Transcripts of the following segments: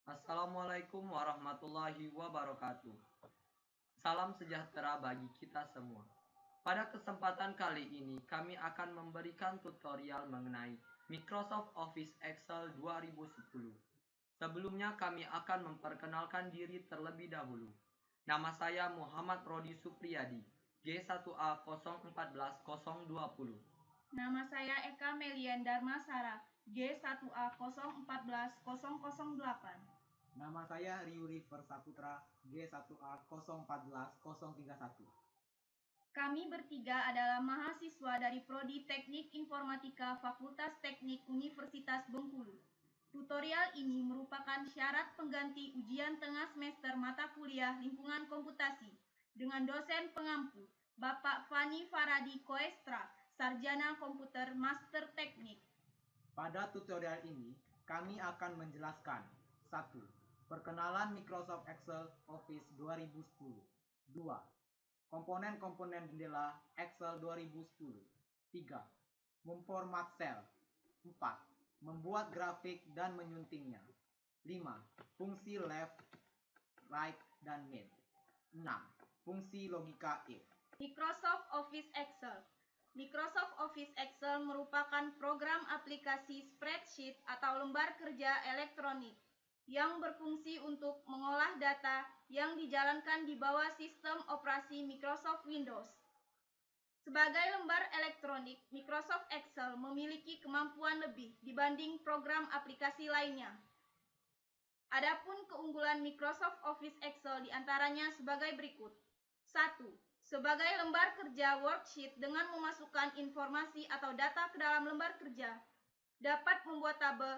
Assalamualaikum warahmatullahi wabarakatuh. Salam sejahtera bagi kita semua. Pada kesempatan kali ini, kami akan memberikan tutorial mengenai Microsoft Office Excel 2010. Sebelumnya, kami akan memperkenalkan diri terlebih dahulu. Nama saya Muhammad Rodi Supriyadi, G1A014020. Nama saya Eka Melian Darmasara, G1A014008. Nama saya Riuri Versaputra, G1A014031. Kami bertiga adalah mahasiswa dari Prodi Teknik Informatika Fakultas Teknik Universitas Bengkulu. Tutorial ini merupakan syarat pengganti ujian tengah semester mata kuliah lingkungan komputasi dengan dosen pengampu, Bapak Fani Faradi Koestra, Sarjana Komputer Master Teknik. Pada tutorial ini, kami akan menjelaskan 1. Perkenalan Microsoft Excel Office 2010. 2. Komponen-komponen jendela Excel 2010. 3. Memformat sel. 4. Membuat grafik dan menyuntingnya. 5. Fungsi left, right, dan min. 6. Fungsi logika if. Microsoft Office Excel. Microsoft Office Excel merupakan program aplikasi spreadsheet atau lembar kerja elektronik yang berfungsi untuk mengolah data yang dijalankan di bawah sistem operasi Microsoft Windows. Sebagai lembar elektronik, Microsoft Excel memiliki kemampuan lebih dibanding program aplikasi lainnya. Adapun keunggulan Microsoft Office Excel diantaranya sebagai berikut. 1. Sebagai lembar kerja worksheet dengan memasukkan informasi atau data ke dalam lembar kerja, dapat membuat tabel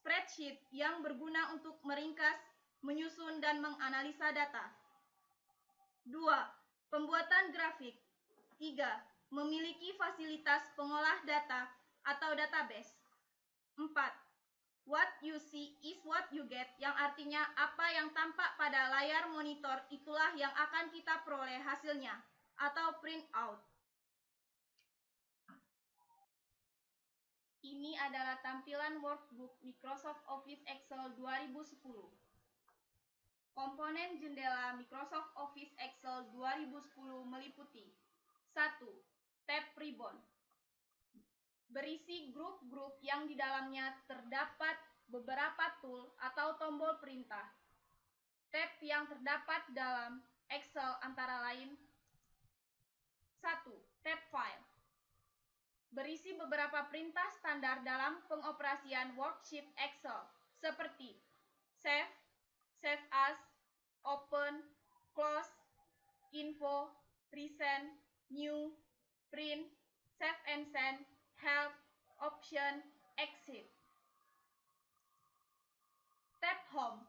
spreadsheet yang berguna untuk meringkas, menyusun, dan menganalisa data. 2. Pembuatan grafik. 3. Memiliki fasilitas pengolah data atau database. 4. What you see is what you get, yang artinya apa yang tampak pada layar monitor itulah yang akan kita peroleh hasilnya, atau print out. Ini adalah tampilan workbook Microsoft Office Excel 2010. Komponen jendela Microsoft Office Excel 2010 meliputi 1. Tab ribbon. Berisi grup-grup yang di dalamnya terdapat beberapa tool atau tombol perintah. Tab yang terdapat dalam Excel antara lain 1. Tab file. Berisi beberapa perintah standar dalam pengoperasian worksheet Excel seperti save, save as, open, close, info, resend, new, print, save and send, help, option, exit. Tab home.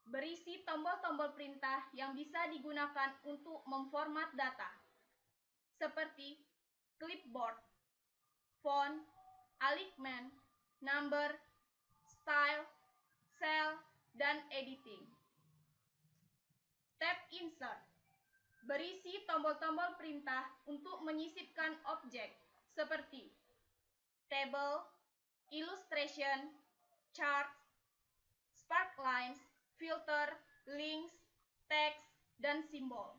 Berisi tombol-tombol perintah yang bisa digunakan untuk memformat data seperti clipboard, font, alignment, number, style, cell, dan editing. Tab insert. Berisi tombol-tombol perintah untuk menyisipkan objek seperti table, illustration, chart, sparklines, filter, links, text, dan simbol.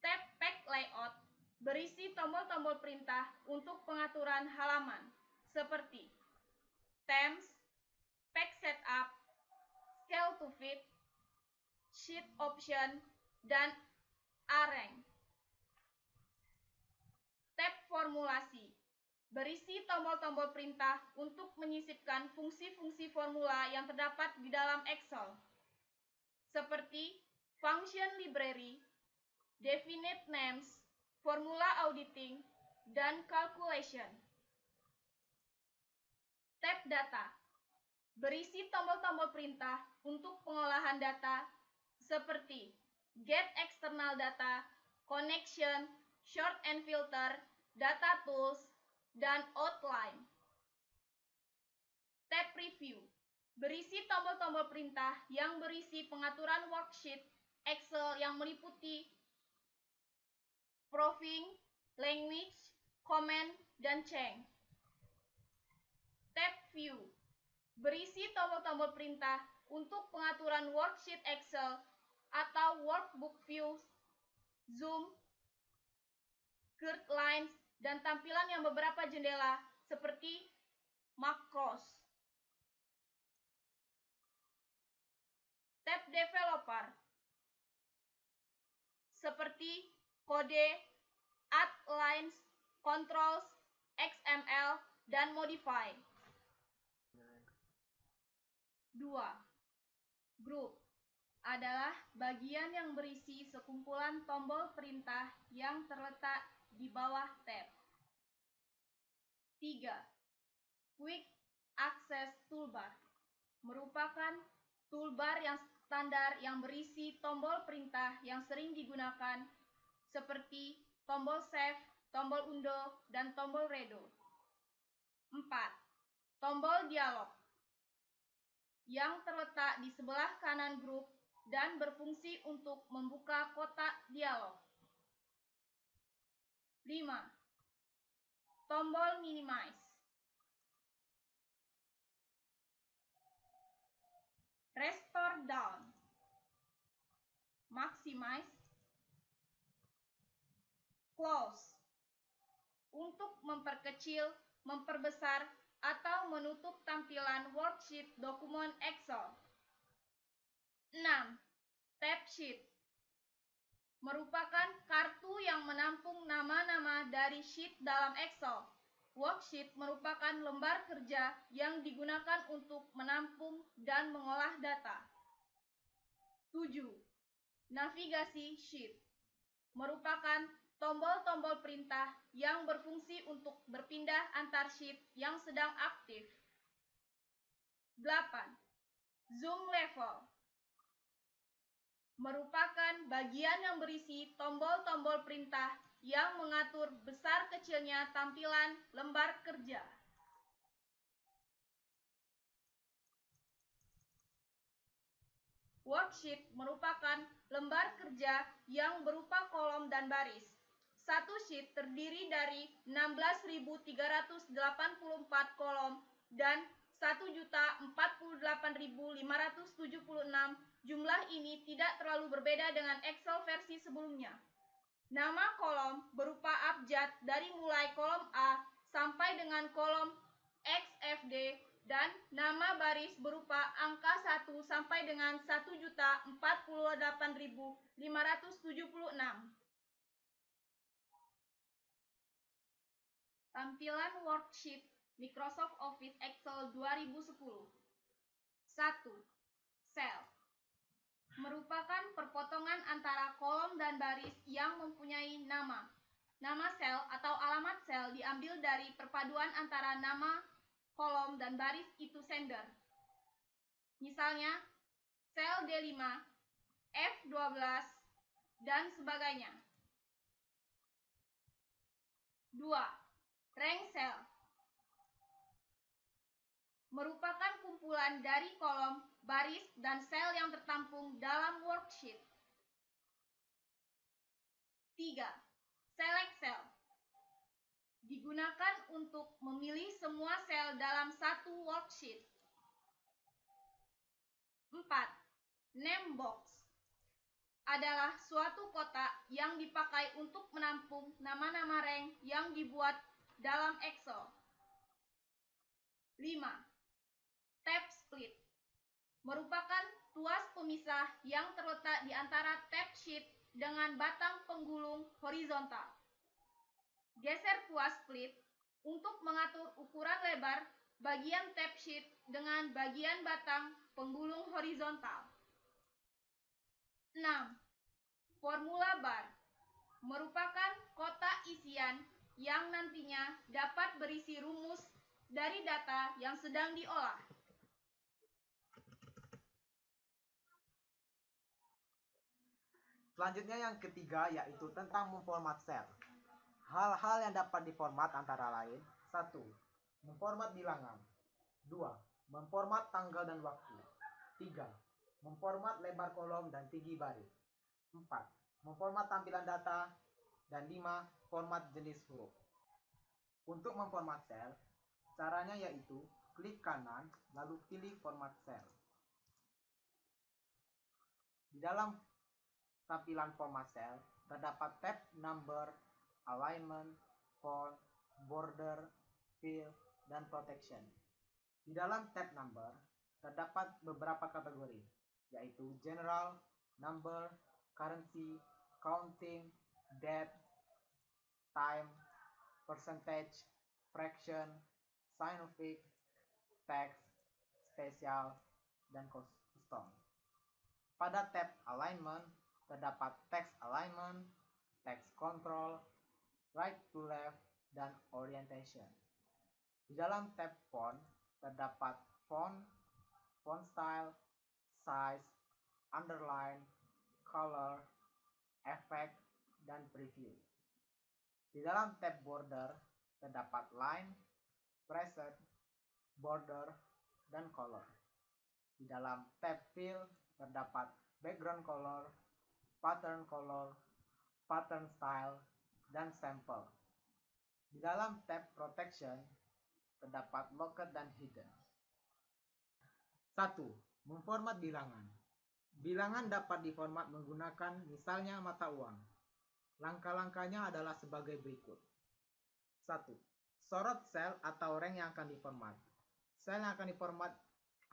Tab pack layout berisi tombol-tombol perintah untuk pengaturan halaman seperti themes, pack setup, scale to fit, sheet option, dan arrange. Tab formulasi berisi tombol-tombol perintah untuk menyisipkan fungsi-fungsi formula yang terdapat di dalam Excel seperti function library, definite names, formula auditing, dan calculation. Tab data berisi tombol-tombol perintah untuk pengolahan data seperti get external data, connection, sort and filter, data tools, dan outline. Tab review berisi tombol-tombol perintah yang berisi pengaturan worksheet Excel yang meliputi proofing, language, comment, dan change. Tab view Berisi tombol-tombol perintah untuk pengaturan worksheet Excel atau workbook view, zoom, curved lines, dan tampilan yang beberapa jendela seperti macros. Tab developer seperti kode, add lines, controls, XML, dan modify. 2. Group adalah bagian yang berisi sekumpulan tombol perintah yang terletak di bawah tab. 3. Quick Access Toolbar merupakan toolbar yang standar yang berisi tombol perintah yang sering digunakan seperti tombol save, tombol undo, dan tombol redo. 4. Tombol dialog yang terletak di sebelah kanan grup dan berfungsi untuk membuka kotak dialog. 5. Tombol minimize. Restore down. Maximize. Close. Untuk memperkecil, memperbesar, atau menutup tampilan worksheet dokumen Excel. 6. Tab sheet merupakan kartu yang menampung nama-nama dari sheet dalam Excel. Worksheet merupakan lembar kerja yang digunakan untuk menampung dan mengolah data. 7. Navigasi sheet merupakan tombol-tombol perintah yang berfungsi untuk berpindah antar sheet yang sedang aktif. 8. Zoom level merupakan bagian yang berisi tombol-tombol perintah yang mengatur besar kecilnya tampilan lembar kerja. Worksheet merupakan lembar kerja yang berupa kolom dan baris. Satu sheet terdiri dari 16.384 kolom dan 1.048.576. Jumlah ini tidak terlalu berbeda dengan Excel versi sebelumnya. Nama kolom berupa abjad dari mulai kolom A sampai dengan kolom XFD dan nama baris berupa angka 1 sampai dengan 1.048.576. Tampilan worksheet Microsoft Office Excel 2010. 1. Sel merupakan perpotongan antara kolom dan baris yang mempunyai nama. Nama sel atau alamat sel diambil dari perpaduan antara nama kolom dan baris itu sender. Misalnya, sel D5, F12, dan sebagainya. 2. Rank cell merupakan kumpulan dari kolom, baris, dan sel yang tertampung dalam worksheet. 3. Select cell digunakan untuk memilih semua sel dalam satu worksheet. 4. Name box adalah suatu kotak yang dipakai untuk menampung nama-nama rank yang dibuat dalam Excel. 5. Tab split merupakan tuas pemisah yang terletak di antara tab sheet dengan batang penggulung horizontal. Geser tuas split untuk mengatur ukuran lebar bagian tab sheet dengan bagian batang penggulung horizontal. 6. Formula bar merupakan kotak isian yang nantinya dapat berisi rumus dari data yang sedang diolah. Selanjutnya yang ketiga yaitu tentang memformat sel. Hal-hal yang dapat diformat antara lain: 1. Memformat bilangan. 2. Memformat tanggal dan waktu. 3. Memformat lebar kolom dan tinggi baris. 4. Memformat tampilan data. Dan 5. Format jenis huruf. Untuk memformat sel, caranya yaitu klik kanan, lalu pilih format cell. Di dalam tampilan format cell, terdapat tab number, alignment, font, border, fill, dan protection. Di dalam tab number, terdapat beberapa kategori, yaitu general, number, currency, counting, date, time, percentage, fraction, scientific, text, spesial, dan custom. Pada tab alignment, terdapat text alignment, text control, right to left, dan orientation. Di dalam tab font, terdapat font, font style, size, underline, color, effect, dan preview. Di dalam tab border, terdapat line, preset, border, dan color. Di dalam tab fill, terdapat background color, pattern style, dan sample. Di dalam tab protection, terdapat locked dan hidden. 1. Memformat bilangan. Bilangan dapat diformat menggunakan misalnya mata uang. Langkah-langkahnya adalah sebagai berikut. 1. Sorot sel atau rank yang akan diformat. Sel yang akan diformat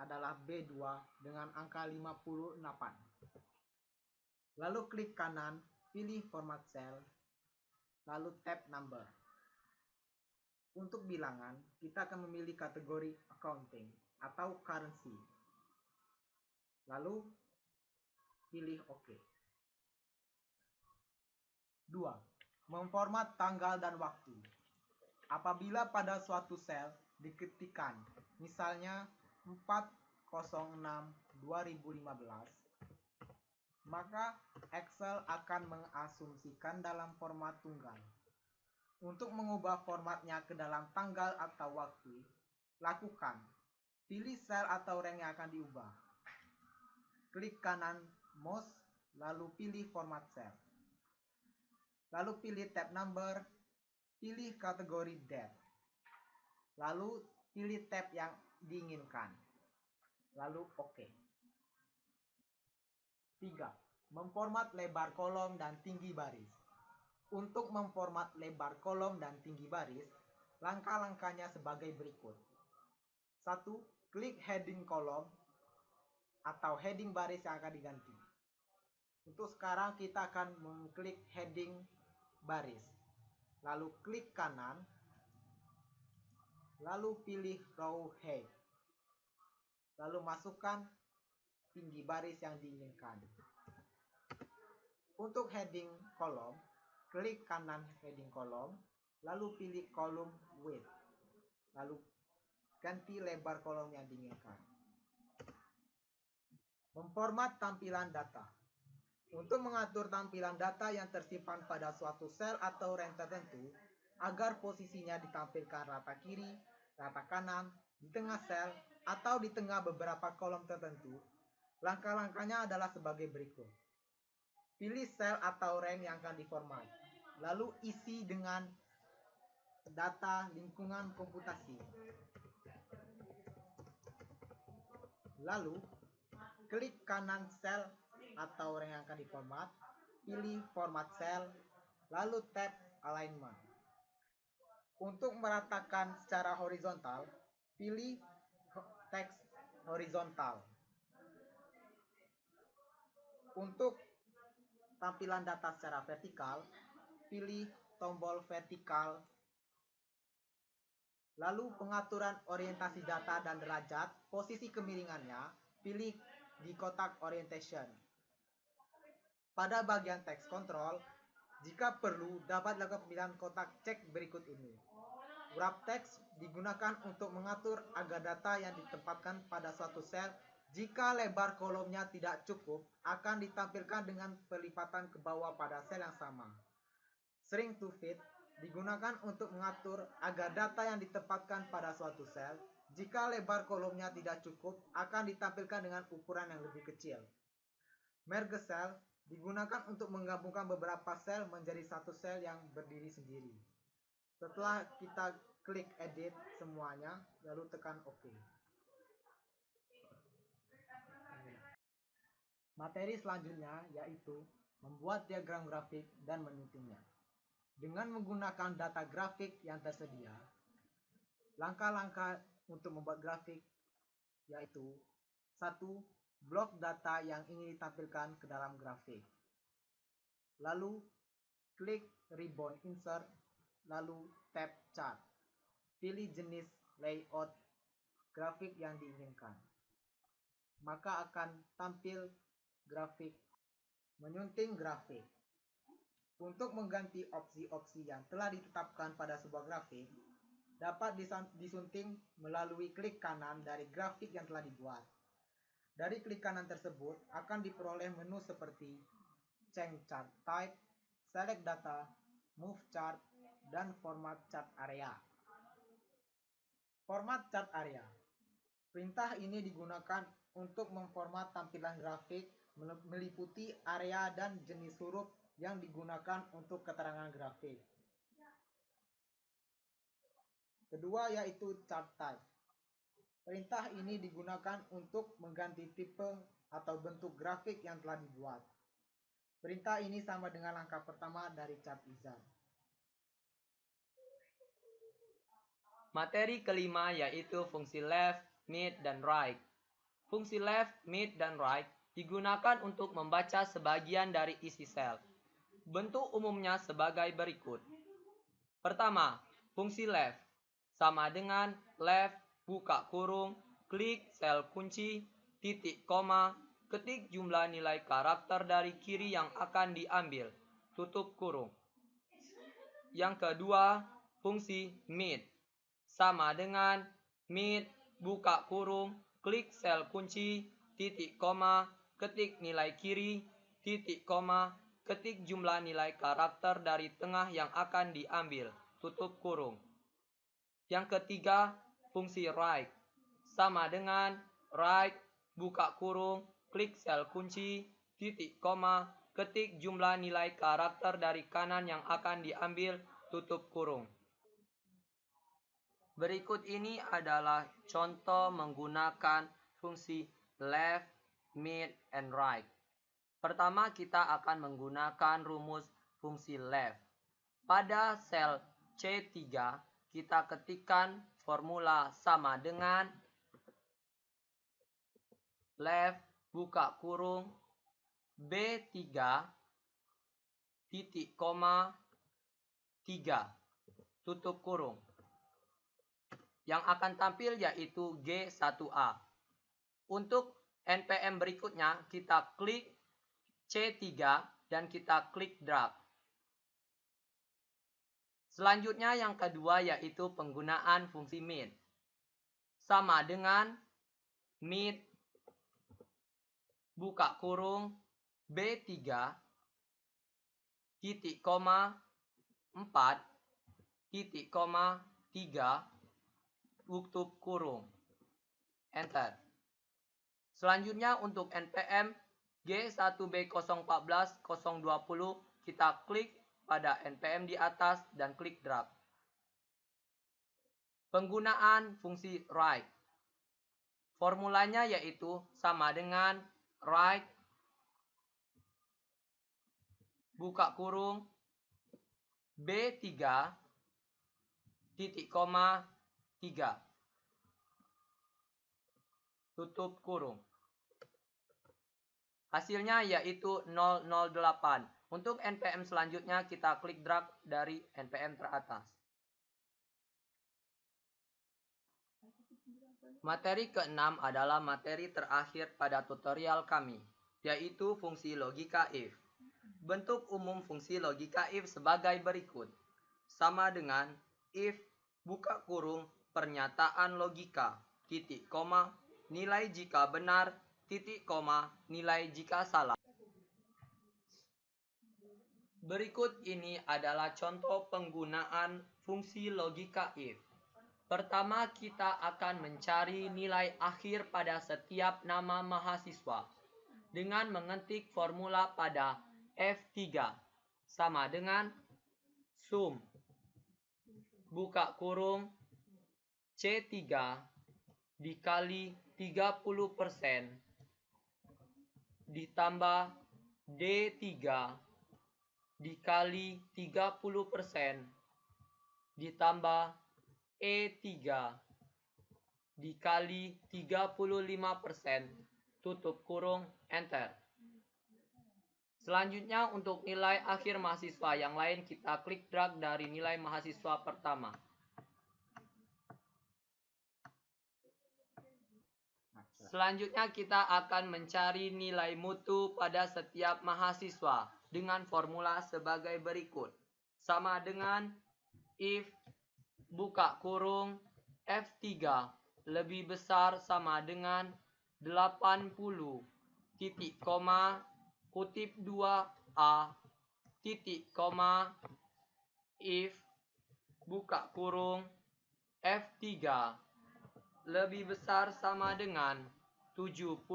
adalah B2 dengan angka 58. Lalu klik kanan, pilih format sel, lalu tab number. Untuk bilangan, kita akan memilih kategori accounting atau currency. Lalu pilih OK. 2. Memformat tanggal dan waktu. Apabila pada suatu sel diketikkan, misalnya 4/06/2015, maka Excel akan mengasumsikan dalam format tunggal. Untuk mengubah formatnya ke dalam tanggal atau waktu, lakukan. Pilih sel atau rank yang akan diubah. Klik kanan mouse, lalu pilih format sel. Lalu pilih tab number, pilih kategori date. Lalu pilih tab yang diinginkan. Lalu OK. 3. Memformat lebar kolom dan tinggi baris. Untuk memformat lebar kolom dan tinggi baris, langkah-langkahnya sebagai berikut. 1. Klik heading kolom atau heading baris yang akan diganti. Untuk sekarang kita akan mengklik heading baris. Lalu klik kanan, lalu pilih row height. Lalu masukkan tinggi baris yang diinginkan. Untuk heading kolom, klik kanan heading kolom, lalu pilih kolom width. Lalu ganti lebar kolom yang diinginkan. Memformat tampilan data. Untuk mengatur tampilan data yang tersimpan pada suatu sel atau rank tertentu, agar posisinya ditampilkan rata kiri, rata kanan, di tengah sel, atau di tengah beberapa kolom tertentu, langkah-langkahnya adalah sebagai berikut. Pilih sel atau rank yang akan diformat, lalu isi dengan data lingkungan komputasi. Lalu, klik kanan sel atau rank yang akan diformat, pilih format sel, lalu tab alignment. Untuk meratakan secara horizontal, pilih teks horizontal. Untuk tampilan data secara vertikal, pilih tombol vertikal. Lalu pengaturan orientasi data dan derajat, posisi kemiringannya, pilih di kotak orientation. Pada bagian text control, jika perlu dapat dilakukan pemilihan kotak cek berikut ini. Wrap text digunakan untuk mengatur agar data yang ditempatkan pada suatu sel, jika lebar kolomnya tidak cukup, akan ditampilkan dengan pelipatan ke bawah pada sel yang sama. Shrink to fit digunakan untuk mengatur agar data yang ditempatkan pada suatu sel, jika lebar kolomnya tidak cukup, akan ditampilkan dengan ukuran yang lebih kecil. Merge cell digunakan untuk menggabungkan beberapa sel menjadi satu sel yang berdiri sendiri. Setelah kita klik edit semuanya, lalu tekan OK. Materi selanjutnya yaitu membuat diagram grafik dan menyuntingnya. Dengan menggunakan data grafik yang tersedia, langkah-langkah untuk membuat grafik yaitu 1. Blok data yang ingin ditampilkan ke dalam grafik. Lalu, klik ribbon insert, lalu tab chart. Pilih jenis layout grafik yang diinginkan. Maka akan tampil grafik. Menyunting grafik. Untuk mengganti opsi-opsi yang telah ditetapkan pada sebuah grafik, dapat disunting melalui klik kanan dari grafik yang telah dibuat. Dari klik kanan tersebut akan diperoleh menu seperti Change Chart Type, Select Data, Move Chart, dan Format Chart Area. Format Chart Area. Perintah ini digunakan untuk memformat tampilan grafik meliputi area dan jenis huruf yang digunakan untuk keterangan grafik. Kedua yaitu Chart Type. Perintah ini digunakan untuk mengganti tipe atau bentuk grafik yang telah dibuat. Perintah ini sama dengan langkah pertama dari chart wizard. Materi kelima yaitu fungsi left, mid, dan right. Fungsi left, mid, dan right digunakan untuk membaca sebagian dari isi sel. Bentuk umumnya sebagai berikut. Pertama, fungsi left sama dengan left, buka kurung, klik sel kunci, titik koma, ketik jumlah nilai karakter dari kiri yang akan diambil, tutup kurung. Yang kedua, fungsi mid sama dengan mid, buka kurung, klik sel kunci, titik koma, ketik nilai kiri, titik koma, ketik jumlah nilai karakter dari tengah yang akan diambil, tutup kurung. Yang ketiga, fungsi right sama dengan right, buka kurung, klik sel kunci, titik koma, ketik jumlah nilai karakter dari kanan yang akan diambil, tutup kurung. Berikut ini adalah contoh menggunakan fungsi left, mid, and right. Pertama, kita akan menggunakan rumus fungsi left. Pada sel C3, kita ketikkan formula sama dengan left, buka kurung, B3, titik koma, 3, tutup kurung. Yang akan tampil yaitu G1A. Untuk NPM berikutnya, kita klik C3 dan kita klik drag. Selanjutnya yang kedua yaitu penggunaan fungsi mid. Sama dengan mid, buka kurung, B3, titik koma, 4, titik koma, 3, tutup kurung. Enter. Selanjutnya untuk NPM G1B014-020 kita klik pada NPM di atas dan klik drag. Penggunaan fungsi right. Formulanya yaitu sama dengan right, buka kurung, B3, titik koma, 3, tutup kurung. Hasilnya yaitu 008. Untuk NPM selanjutnya kita klik drag dari NPM teratas. Materi keenam adalah materi terakhir pada tutorial kami, yaitu fungsi logika if. Bentuk umum fungsi logika if sebagai berikut. Sama dengan if, buka kurung, pernyataan logika, titik koma, nilai jika benar, titik koma, nilai jika salah. Berikut ini adalah contoh penggunaan fungsi logika if. Pertama, kita akan mencari nilai akhir pada setiap nama mahasiswa dengan mengetik formula pada F3 sama dengan sum buka kurung C3 dikali 30% ditambah D3 dikali 30% ditambah E3 dikali 35%, tutup kurung, enter. Selanjutnya untuk nilai akhir mahasiswa yang lain kita klik drag dari nilai mahasiswa pertama. Selanjutnya kita akan mencari nilai mutu pada setiap mahasiswa dengan formula sebagai berikut. Sama dengan if buka kurung F3 lebih besar sama dengan 80 titik koma kutip 2A titik koma if buka kurung F3 lebih besar sama dengan 70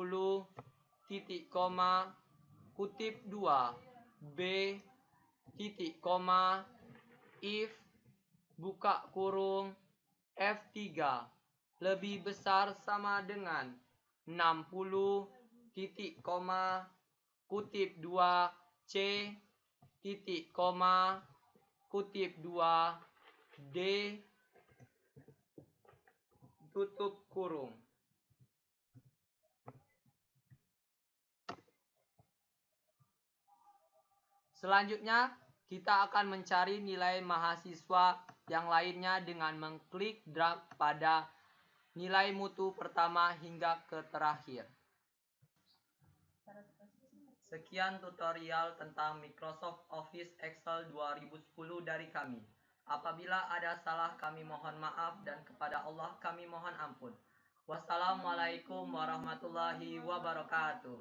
titik koma kutip 2 B titik koma if buka kurung F3 lebih besar sama dengan 60 titik koma kutip 2 C titik koma kutip 2 D tutup kurung. Selanjutnya kita akan mencari nilai mahasiswa yang lainnya dengan mengklik drag pada nilai mutu pertama hingga ke terakhir. Sekian tutorial tentang Microsoft Office Excel 2010 dari kami. Apabila ada salah kami mohon maaf dan kepada Allah kami mohon ampun. Wassalamualaikum warahmatullahi wabarakatuh.